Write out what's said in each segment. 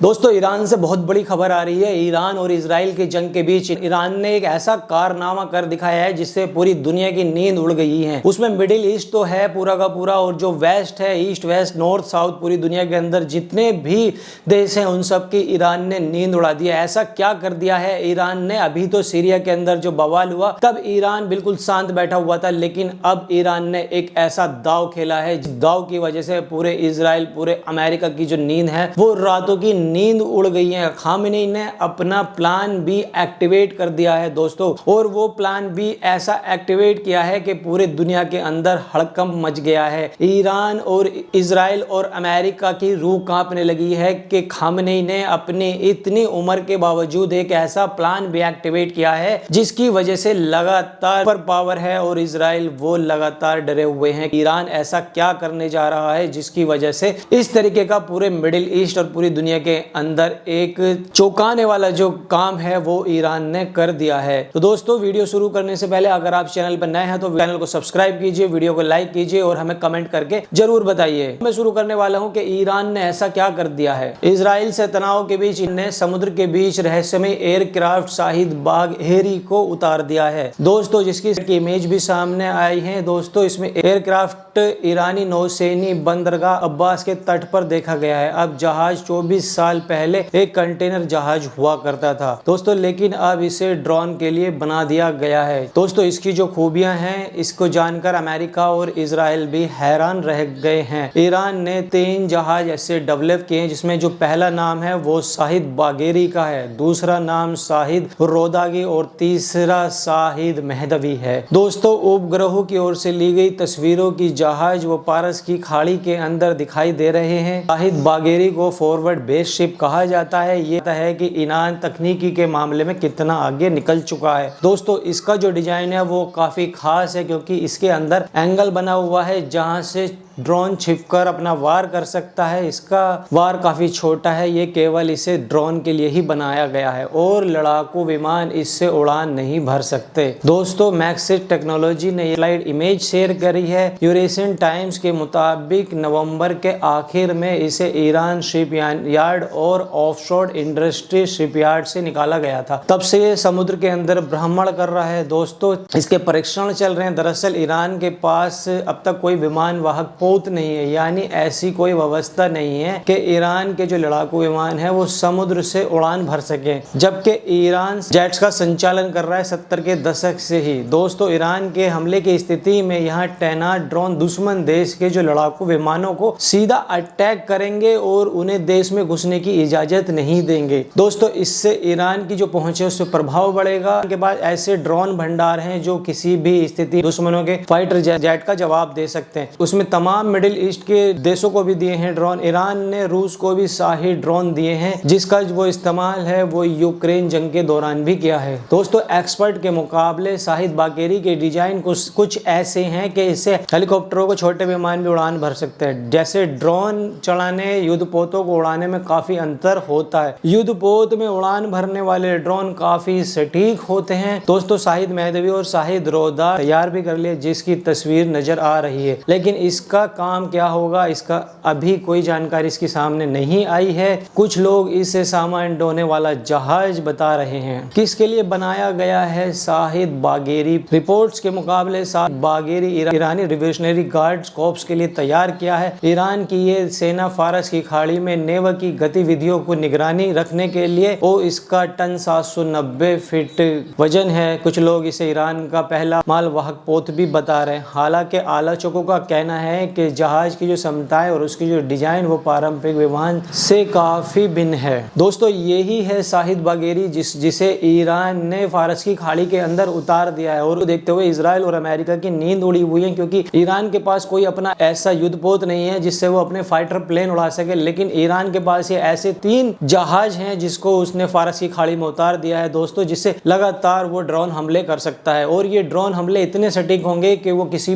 दोस्तों ईरान से बहुत बड़ी खबर आ रही है। ईरान और इजराइल की जंग के बीच ईरान ने एक ऐसा कारनामा कर दिखाया है जिससे पूरी दुनिया की नींद उड़ गई है। उसमें मिडिल ईस्ट तो है पूरा का पूरा, और जो वेस्ट है, ईस्ट वेस्ट नॉर्थ साउथ, पूरी दुनिया के अंदर जितने भी देश हैं उन सब की ईरान ने नींद उड़ा दी है। ऐसा क्या कर दिया है ईरान ने? अभी तो सीरिया के अंदर जो बवाल हुआ तब ईरान बिल्कुल शांत बैठा हुआ था, लेकिन अब ईरान ने एक ऐसा दाव खेला है जिस दाव की वजह से पूरे इजराइल, पूरे अमेरिका की जो नींद है वो रातों की नींद उड़ गई है। खामेनी ने अपना प्लान बी एक्टिवेट कर दिया है दोस्तों, और वो प्लान बी ऐसा एक्टिवेट किया है कि पूरे दुनिया के अंदर हड़कंप मच गया है। ईरान और इजराइल और अमेरिका की रूह कांपने लगी है कि खामेनी ने अपनी इतनी उम्र के बावजूद एक ऐसा प्लान भी एक्टिवेट किया है जिसकी वजह से लगातार सुपर पावर है और इजराइल वो लगातार डरे हुए हैं। ईरान ऐसा क्या करने जा रहा है जिसकी वजह से इस तरीके का पूरे मिडिल ईस्ट और पूरी दुनिया के अंदर एक चौंकाने वाला जो काम है वो ईरान ने कर दिया है। तो दोस्तों वीडियो शुरू करने से पहले अगर आप चैनल पर नए हैं तो चैनल को सब्सक्राइब कीजिए, वीडियो को लाइक कीजिए और हमें कमेंट करके जरूर बताइए। मैं शुरू करने वाला हूं कि ईरान ने ऐसा क्या कर दिया है। इजराइल से तनाव के बीच इन्हें समुद्र के बीच रहस्यमय एयरक्राफ्ट शाहिद बाघेरी को उतार दिया है दोस्तों, जिसकी इमेज भी सामने आई है। दोस्तों इसमें एयरक्राफ्ट ईरानी नौसेनी बंदरगाह अब्बास के तट पर देखा गया है। अब जहाज 24 साल पहले एक कंटेनर जहाज हुआ करता था दोस्तों, लेकिन अब इसे ड्रोन के लिए बना दिया गया है। दोस्तों इसकी जो खूबियां हैं इसको जानकर अमेरिका और इजराइल भी हैरान रह गए हैं। ईरान ने 3 जहाज ऐसे डेवलप किए हैं जिसमें जो पहला नाम है वो शाहिद बाघेरी का है, दूसरा नाम शाहिद रोदागी और तीसरा शाहिद मेहदवी है। दोस्तों उपग्रहों की ओर से ली गई तस्वीरों की जहाज वो पारस की खाड़ी के अंदर दिखाई दे रहे हैं। शाहिद बाघेरी को फॉरवर्ड बेस शिप कहा जाता है। ये है कि ईरान तकनीकी के मामले में कितना आगे निकल चुका है। दोस्तों इसका जो डिजाइन है वो काफी खास है क्योंकि इसके अंदर एंगल बना हुआ है जहां से ड्रोन छिपकर अपना वार कर सकता है। इसका वार काफी छोटा है, ये केवल इसे ड्रोन के लिए ही बनाया गया है और लड़ाकू विमान इससे उड़ान नहीं भर सकते। दोस्तों मैक्सिस टेक्नोलॉजी ने ये स्लाइड इमेज शेयर करी है। यूरेशियन टाइम्स के मुताबिक नवंबर के आखिर में इसे ईरान शिप यार्ड और ऑफशोर इंडस्ट्री शिपयार्ड से निकाला गया था। तब से ये समुद्र के अंदर भ्रमण कर रहा है। दोस्तों इसके परीक्षण चल रहे हैं। दरअसल ईरान के पास अब तक कोई विमान वाहक नहीं है, यानी ऐसी कोई व्यवस्था नहीं है कि ईरान के जो लड़ाकू विमान है वो समुद्र से उड़ान भर सके, जबकि ईरान जेट्स का संचालन कर रहा है 70 के दशक से ही। दोस्तों ईरान के हमले की स्थिति में यहाँ तैनात ड्रोन दुश्मन देश के जो लड़ाकू विमानों को सीधा अटैक करेंगे और उन्हें देश में घुसने की इजाजत नहीं देंगे। दोस्तों इससे ईरान की जो पहुंच है उस पर प्रभाव बढ़ेगा। के बाद ऐसे ड्रोन भंडार हैं जो किसी भी स्थिति दुश्मनों के फाइटर जेट का जवाब दे सकते हैं। उसमें तमाम मिडिल ईस्ट के देशों को भी दिए हैं ड्रोन। ईरान ने रूस को भी शाही ड्रोन दिए हैं जिसका वो इस्तेमाल है वो यूक्रेन जंग के दौरान भी किया है। दोस्तों एक्सपर्ट के मुकाबले शाहिद बाघेरी के डिजाइन कुछ ऐसे हैं कि इससे हेलीकॉप्टरों को छोटे विमान भी उड़ान भर सकते हैं। जैसे ड्रोन चलाने युद्धपोतों को उड़ाने में काफी अंतर होता है। युद्धपोत में उड़ान भरने वाले ड्रोन काफी सटीक होते हैं। दोस्तों शाहिद मेहदवी और शाहिद रोदा तैयार भी कर लिए जिसकी तस्वीर नजर आ रही है, लेकिन इसका काम क्या होगा इसका अभी कोई जानकारी इसके सामने नहीं आई है। कुछ लोग इसे सामान ढोने वाला जहाज बता रहे हैं। किसके लिए बनाया गया है शाहिद बाघेरी? रिपोर्ट्स के मुकाबले शाहिद बाघेरी ईरानी रिवोल्यूशनरी गार्ड्स कॉर्प्स के लिए तैयार किया है। ईरान की ये सेना फारस की खाड़ी में नेवी की गतिविधियों को निगरानी रखने के लिए और इसका टन 790 फीट वजन है। कुछ लोग इसे ईरान का पहला मालवाहक पोत भी बता रहे हैं। हालांकि आलोचकों का कहना है कि जहाज की जो क्षमताएं और उसकी जो डिजाइन वो पारंपरिक विमान से काफी भिन्न है। दोस्तों यही है शाहिद बाघेरी जिसे ईरान ने फारस की खाड़ी के अंदर उतार दिया है। और देखते हुए इजराइल और अमेरिका की नींद उड़ी हुई है क्योंकि ईरान के पास कोई अपना ऐसा युद्धपोत नहीं है जिससे वो अपने फाइटर प्लेन उड़ा सके, लेकिन ईरान के पास ये ऐसे 3 जहाज हैं जिसको उसने फारस की खाड़ी में उतार दिया है दोस्तों, जिससे लगातार वो ड्रोन हमले कर सकता है। और ये ड्रोन हमले इतने सटीक होंगे कि वो किसी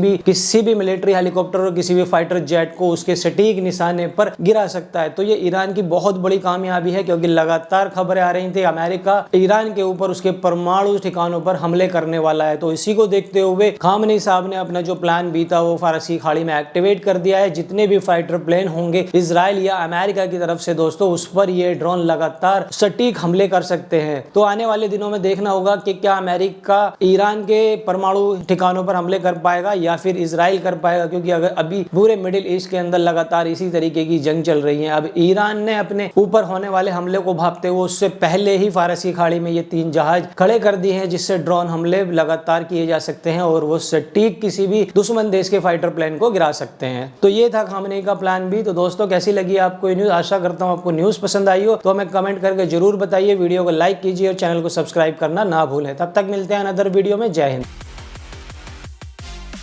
भी मिलिट्री हेलीकॉप्टर और किसी भी फाइटर जेट को उसके सटीक निशाने पर गिरा सकता है। तो ये ईरान की बहुत बड़ी कामयाबी है, क्योंकि लगातार खबरें आ रही थी अमेरिका ईरान के ऊपर उसके परमाणु ठिकानों पर हमले करने वाला है। तो इसी को देखते हुए खामनेई साहब ने अपना जो प्लान भी था वो फारसी खाड़ी में एक्टिवेट कर दिया है। जितने भी फाइटर प्लेन होंगे इजराइल या अमेरिका की तरफ से दोस्तों, उस पर ये ड्रोन लगातार सटीक हमले कर सकते हैं। तो आने वाले दिनों में देखना होगा कि क्या अमेरिका ईरान के परमाणु ठिकानों पर हमले कर पाएगा या फिर इजराइल कर पाएगा, क्योंकि अगर अभी पूरे मिडिल ईस्ट के अंदर लगातार इसी तरीके की जंग चल रही है। अब ईरान ने अपने ऊपर होने वाले हमले को भांपते हुए उससे पहले ही फारसी खाड़ी में ये 3 जहाज खड़े कर दिए हैं, जिससे ड्रोन हमले लगातार किए जा सकते हैं और वो सटीक किसी भी दुश्मन देश के फाइटर प्लेन को गिरा सकते हैं। तो ये था खामनेई का प्लान भी। तो दोस्तों कैसी लगी आपको ये न्यूज? आशा करता हूँ आपको न्यूज पसंद आई हो। तो हमें कमेंट करके जरूर बताइए, वीडियो को लाइक कीजिए और चैनल को सब्सक्राइब करना ना भूलें। तब तक मिलते हैं अनदर वीडियो में। जय हिंद।